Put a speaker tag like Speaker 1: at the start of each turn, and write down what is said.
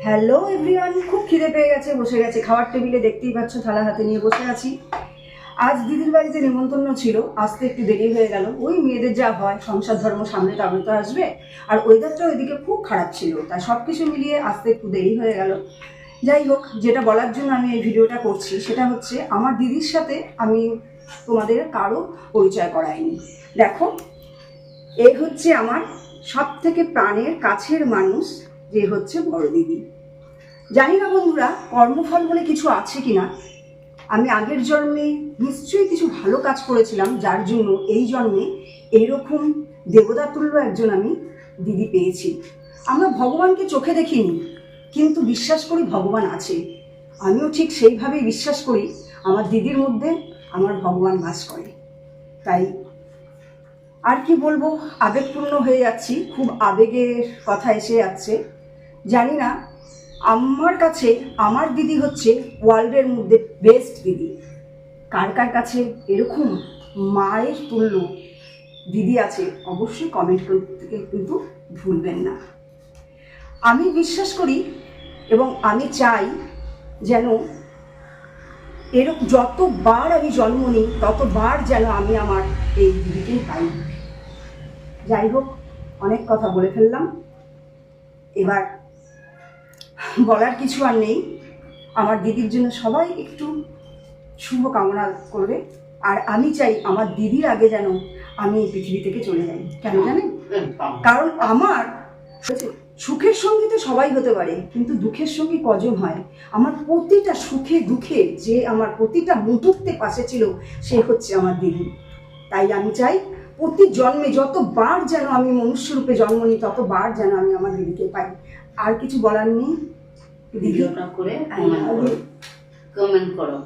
Speaker 1: Hello everyone, খুব খিদে পেয়ে গেছে, বসে গেছে খাওয়ার টেবিলে। দেখতেই পাচ্ছ থালা হাতে নিয়ে বসে আছি। আজ দিদির বাড়িতে নিমন্ত্রণ ছিল, আসতে একটু দেরি হয়ে গেল। ওই মেয়েদের যা হয়, সংসার ধর্ম সামনে তবে তো আসবে। আর ওয়েদারটা ওইদিকে খুব খারাপ ছিল, তাই সব কিছু মিলিয়ে আসতে একটু দেরি হয়ে গেল। যাই হোক, যেটা বলার জন্য আমি এই ভিডিওটা করছি সেটা হচ্ছে আমার দিদির সাথে আমি তোমাদের কারো পরিচয় করাইনি। দেখো, এই হচ্ছে আমার সব থেকে প্রাণের কাছের মানুষ, যে হচ্ছে বড় দিদি। জানি না বন্ধুরা, কর্মফল বলে কিছু আছে কিনা। আমি আগের জন্মে নিশ্চয়ই কিছু ভালো কাজ করেছিলাম, যার জন্য এই জন্মে এইরকম দেবতাতুল্য একজন আমি দিদি পেয়েছি। আমরা ভগবানকে চোখে দেখিনি, কিন্তু বিশ্বাস করি ভগবান আছে। আমিও ঠিক সেইভাবেই বিশ্বাস করি আমার দিদির মধ্যে আমার ভগবান বাস করে। তাই আর কি বলবো, আবেগপূর্ণ হয়ে যাচ্ছি, খুব আবেগের কথা এসে যাচ্ছে। জানি না, আমার কাছে আমার দিদি হচ্ছে ওয়ার্ল্ডের মধ্যে বেস্ট দিদি। কার কার কাছে এরকম মায়ের তুল্য দিদি আছে অবশ্যই কমেন্ট করতে কিন্তু ভুলবেন না। আমি বিশ্বাস করি এবং আমি চাই যেন এরকম যতবার আমি জন্ম নিই ততবার যেন আমি আমার এই দিদিকেই পাই। যাই হোক, অনেক কথা বলে ফেললাম, এবার বলার কিছু আর নেই। আমার দিদির জন্য সবাই একটু শুভ কামনা করবে। আর আমি চাই আমার দিদির আগে যেন আমি এই পৃথিবী থেকে চলে যাই। কেন জানেন? কারণ আমার সুখের সঙ্গী তো সবাই হতে পারে, কিন্তু দুঃখের সঙ্গী কজন হয়? আমার প্রতিটা সুখে দুঃখে যে আমার প্রতিটা মুহূর্তে পাশে ছিল, সে হচ্ছে আমার দিদি। তাই আমি চাই প্রতি জন্মে যতবার যেন আমি মনুষ্যরূপে জন্ম নিই ততবার যেন আমি আমার দিদিকে পাই। আর কিছু বলার নেই।
Speaker 2: ভিডিওটা করে কমেন্ট করো।